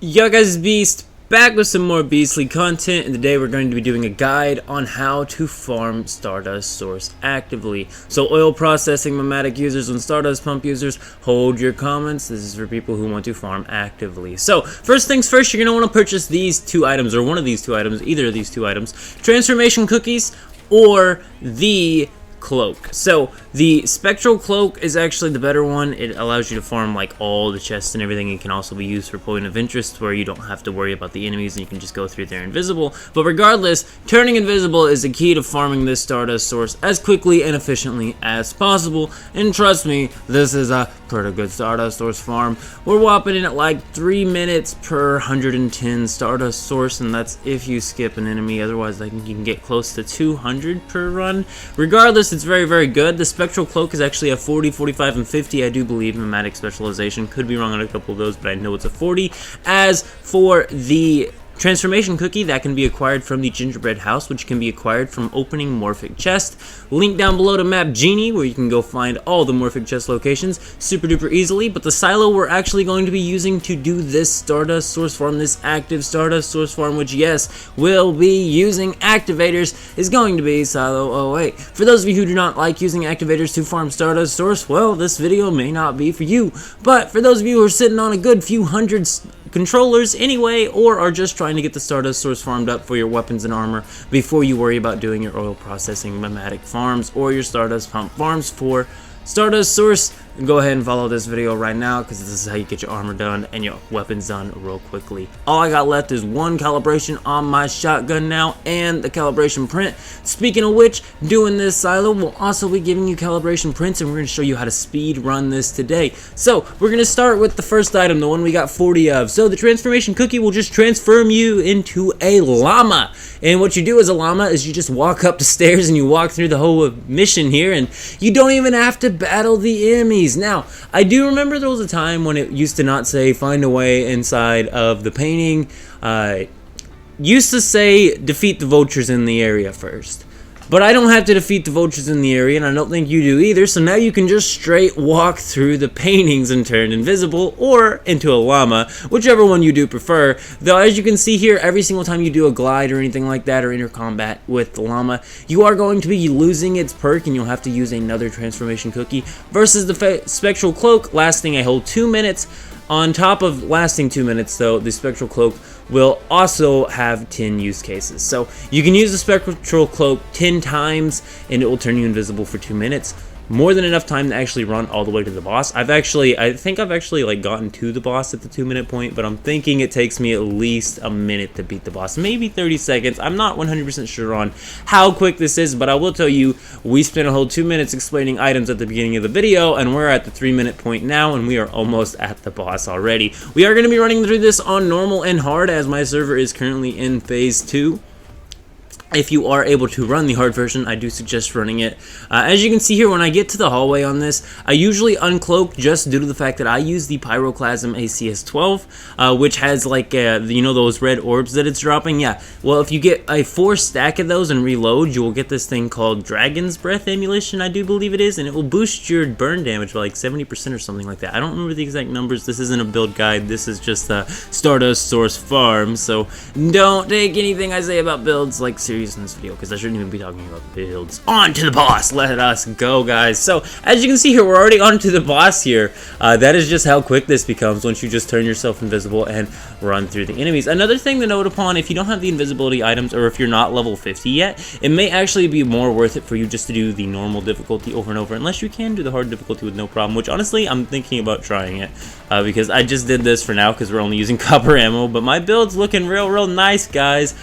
Yo guys, Beast back with some more beastly content, and today we're going to be doing a guide on how to farm Stardust source actively. So oil processing, Memetic users, and Stardust pump users, hold your comments. This is for people who want to farm actively. So first things first, you're going to want to purchase these two items, or one of these two items, either of these two items, transformation cookies or the cloak. So the spectral cloak is actually the better one. It allows you to farm like all the chests and everything. It can also be used for point of interest where you don't have to worry about the enemies and you can just go through there invisible. But regardless, turning invisible is the key to farming this Stardust source as quickly and efficiently as possible. And trust me, this is a pretty good Stardust source farm. We're whopping in at like 3 minutes per 110 Stardust source, and that's if you skip an enemy. Otherwise, I think you can get close to 200 per run. Regardless, it's very, very good. The spectral cloak is actually a 40, 45, and 50, I do believe, Memetic specialization. Could be wrong on a couple of those, but I know it's a 40. As for the transformation cookie, that can be acquired from the gingerbread house, which can be acquired from opening morphic chest. Link down below to map Genie, where you can go find all the morphic chest locations super duper easily. But the silo we're actually going to be using to do this Stardust source farm, this active Stardust source farm, which yes, will be using activators, is going to be silo 08. For those of you who do not like using activators to farm Stardust source, well, this video may not be for you. But for those of you who are sitting on a good few hundred controllers anyway, or are just trying to get the Stardust source farmed up for your weapons and armor before you worry about doing your oil processing Memetic farms or your Stardust pump farms for Stardust source, go ahead and follow this video right now, because this is how you get your armor done and your weapons done real quickly. All I got left is one calibration on my shotgun now and the calibration print. Speaking of which, doing this silo will also be giving you calibration prints, and we're going to show you how to speed run this today. So we're going to start with the first item, the one we got 40 of. So the transformation cookie will just transform you into a llama. And what you do as a llama is you just walk up the stairs and you walk through the whole mission here, and you don't even have to battle the enemies. Now, I do remember there was a time when it used to not say find a way inside of the painting. Used to say defeat the vultures in the area first. But I don't have to defeat the vultures in the area, and I don't think you do either, so now you can just straight walk through the paintings and turn invisible, or into a llama, whichever one you do prefer. Though, as you can see here, every single time you do a glide or anything like that, or enter combat with the llama, you are going to be losing its perk, and you'll have to use another transformation cookie, versus the spectral cloak lasting a whole 2 minutes. On top of lasting 2 minutes, though, the spectral cloak will also have 10 use cases. So you can use the spectral cloak 10 times and it will turn you invisible for 2 minutes. More than enough time to actually run all the way to the boss. I think I've actually like gotten to the boss at the 2 minute point, but I'm thinking it takes me at least a minute to beat the boss, maybe 30 seconds. I'm not 100% sure on how quick this is, but I will tell you, we spent a whole 2 minutes explaining items at the beginning of the video, and we're at the 3 minute point now, and we are almost at the boss already. We are going to be running through this on normal and hard, as my server is currently in phase 2. If you are able to run the hard version, I do suggest running it. As you can see here, when I get to the hallway on this, I usually uncloak just due to the fact that I use the Pyroclasm ACS-12, which has like, you know those red orbs that it's dropping? Yeah, well, if you get a 4 stack of those and reload, you will get this thing called Dragon's Breath Emulation, I do believe it is, and it will boost your burn damage by like 70% or something like that. I don't remember the exact numbers. This isn't a build guide. This is just a Stardust source farm, so don't take anything I say about builds like seriously in this video, because I shouldn't even be talking about builds. On to the boss! Let us go, guys. So, as you can see here, we're already on to the boss here. That is just how quick this becomes once you just turn yourself invisible and run through the enemies. Another thing to note upon, if you don't have the invisibility items, or if you're not level 50 yet, it may actually be more worth it for you just to do the normal difficulty over and over, unless you can do the hard difficulty with no problem, which honestly, I'm thinking about trying it, because I just did this for now, because we're only using copper ammo, but my build's looking real nice, guys.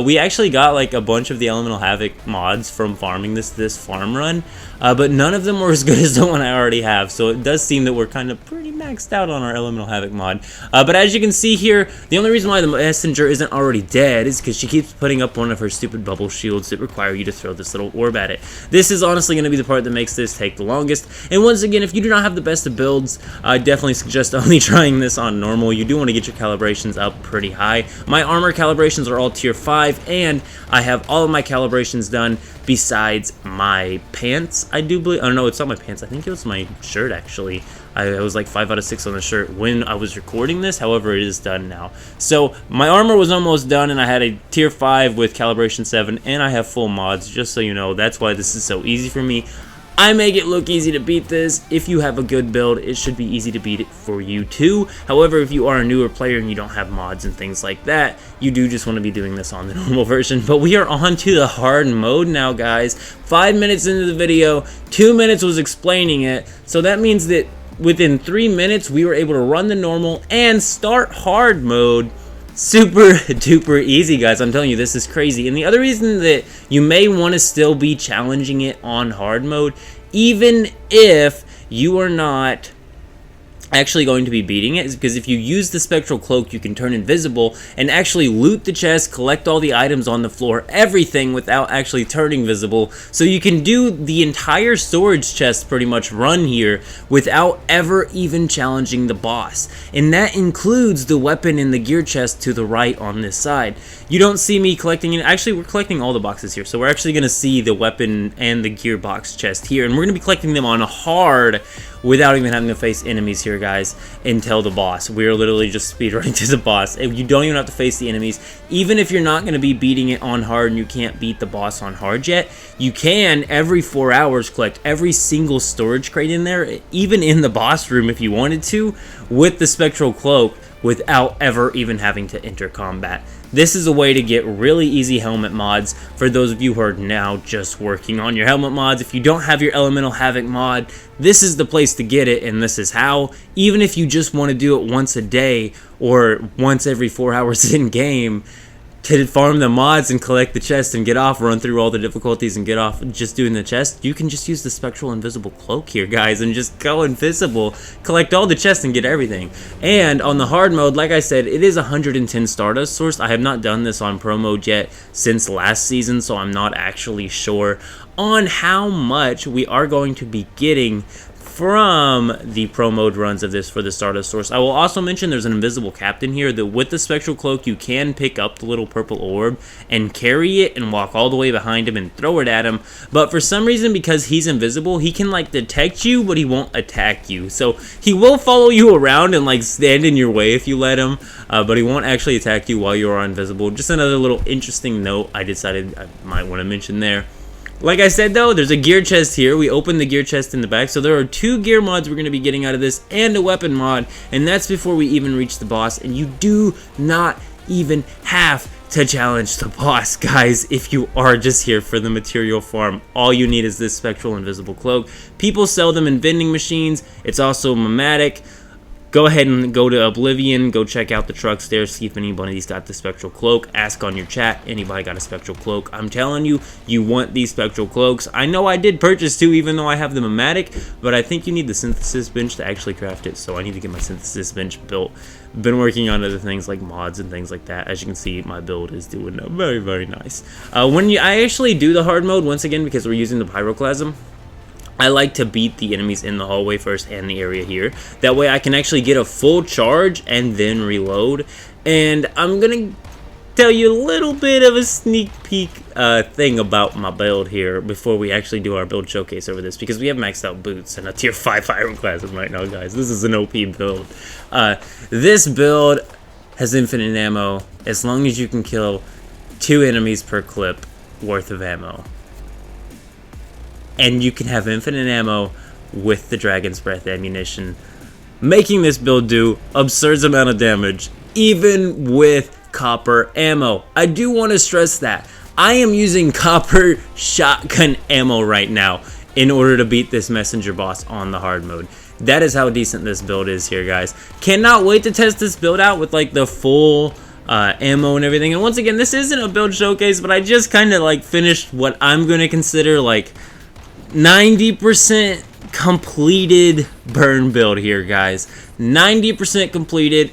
We actually got like a bunch of the Elemental Havoc mods from farming this farm run, but none of them were as good as the one I already have, so it does seem that we're kind of pretty maxed out on our Elemental Havoc mod. But as you can see here, the only reason why the messenger isn't already dead is because she keeps putting up one of her stupid bubble shields that require you to throw this little orb at it. This is honestly going to be the part that makes this take the longest, and once again, if you do not have the best of builds, I definitely suggest only trying this on normal. You do want to get your calibrations up pretty high. My armor calibrations are all tier 5, and I have all of my calibrations done besides my pants, I do believe. Oh no, it's not my pants. I think it was my shirt, actually. I was like 5 out of 6 on the shirt when I was recording this. However, it is done now. So my armor was almost done, and I had a tier 5 with calibration 7, and I have full mods, just so you know. That's why this is so easy for me. I make it look easy to beat this. If you have a good build, it should be easy to beat it for you too. However, if you are a newer player and you don't have mods and things like that, you do just want to be doing this on the normal version. But we are on to the hard mode now, guys. 5 minutes into the video, 2 minutes was explaining it. So that means that within 3 minutes, we were able to run the normal and start hard mode. Super duper easy, guys. I'm telling you, this is crazy. And the other reason that you may want to still be challenging it on hard mode, even if you are not actually going to be beating it, is because if you use the spectral cloak, you can turn invisible and actually loot the chest, collect all the items on the floor, everything without actually turning visible. So you can do the entire storage chest pretty much run here without ever even challenging the boss. And that includes the weapon in the gear chest to the right on this side. You don't see me collecting it. Actually, we're collecting all the boxes here. So we're actually going to see the weapon and the gear box chest here. And we're going to be collecting them on hard without even having to face enemies here, guys, until the boss. We're literally just speedrunning to the boss. You don't even have to face the enemies. Even if you're not going to be beating it on hard and you can't beat the boss on hard yet, you can, every 4 hours, collect every single storage crate in there, even in the boss room if you wanted to, with the spectral cloak, without ever even having to enter combat. This is a way to get really easy helmet mods for those of you who are now just working on your helmet mods. If you don't have your Elemental Havoc mod, this is the place to get it, and this is how. Even if you just want to do it once a day or once every 4 hours in game, to farm the mods and collect the chest and get off, run through all the difficulties and get off just doing the chest, you can just use the spectral invisible cloak here, guys, and just go invisible, collect all the chests and get everything. And on the hard mode, like I said, it is 110 Stardust source. I have not done this on pro mode yet since last season, so I'm not actually sure on how much we are going to be getting from the pro mode runs of this for the Stardust source. I will also mention there's an invisible captain here that with the spectral cloak you can pick up the little purple orb and carry it and walk all the way behind him and throw it at him, but for some reason, because he's invisible, he can like detect you but he won't attack you. So he will follow you around and like stand in your way if you let him, but he won't actually attack you while you are invisible. Just another little interesting note I decided I might want to mention there. Like I said though, there's a gear chest here. We opened the gear chest in the back, so there are 2 gear mods we're going to be getting out of this and a weapon mod, and that's before we even reach the boss. And you do not even have to challenge the boss, guys, if you are just here for the material farm. All you need is this spectral invisible cloak. People sell them in vending machines. It's also Memetic. Go ahead and go to Oblivion, go check out the trucks there, see if anybody's got the spectral cloak. Ask on your chat, anybody got a spectral cloak? I'm telling you, you want these spectral cloaks. I know I did purchase 2 even though I have the Memetic, but I think you need the synthesis bench to actually craft it, so I need to get my synthesis bench built. Been working on other things like mods and things like that. As you can see, my build is doing very, very nice. I actually do the hard mode, once again, because we're using the Pyroclasm, I like to beat the enemies in the hallway first and the area here. That way I can actually get a full charge and then reload. And I'm going to tell you a little bit of a sneak peek thing about my build here before we actually do our build showcase over this. Because we have maxed out boots and a tier 5 Pyroclasm right now, guys. This is an OP build. This build has infinite ammo as long as you can kill 2 enemies per clip worth of ammo. And you can have infinite ammo with the Dragon's Breath ammunition, making this build do absurd amount of damage, even with copper ammo. I do want to stress that. I am using copper shotgun ammo right now in order to beat this messenger boss on the hard mode. That is how decent this build is here, guys. Cannot wait to test this build out with like the full ammo and everything. And once again, this isn't a build showcase, but I just kind of like finished what I'm going to consider like 90% completed burn build here, guys. 90% completed,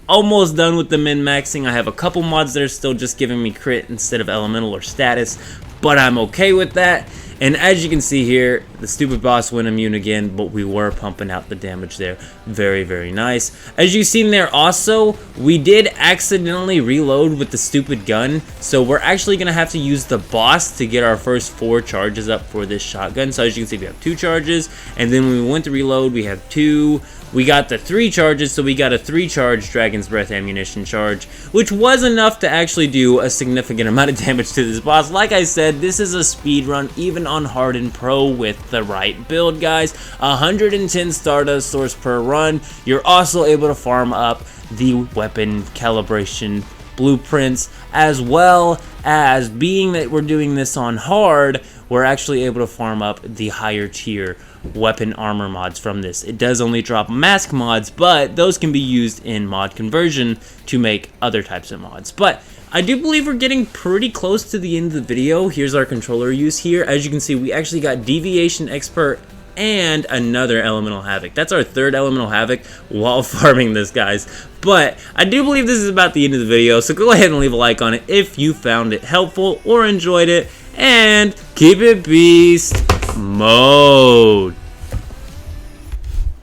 almost done with the min-maxing. I have a couple mods that are still just giving me crit instead of elemental or status, but I'm okay with that. And as you can see here, the stupid boss went immune again, but we were pumping out the damage there. Very, very nice. As you've seen there also, we did accidentally reload with the stupid gun, so we're actually going to have to use the boss to get our first 4 charges up for this shotgun. So as you can see, we have 2 charges, and then when we went to reload, we have 2. We got the 3 charges, so we got a 3-charge Dragon's Breath ammunition charge, which was enough to actually do a significant amount of damage to this boss. Like I said, this is a speed run, even on hard and pro with the right build, guys. 110 Stardust source per run. You're also able to farm up the weapon calibration blueprints, as well as, being that we're doing this on hard, we're actually able to farm up the higher tier weapon armor mods from this. It does only drop mask mods, but those can be used in mod conversion to make other types of mods. But I do believe we're getting pretty close to the end of the video. Here's our controller use here. As you can see, we actually got Deviation Expert and another Elemental Havoc. That's our 3rd Elemental Havoc while farming this, guys. But I do believe this is about the end of the video, so go ahead and leave a like on it if you found it helpful or enjoyed it, and keep it beast mode.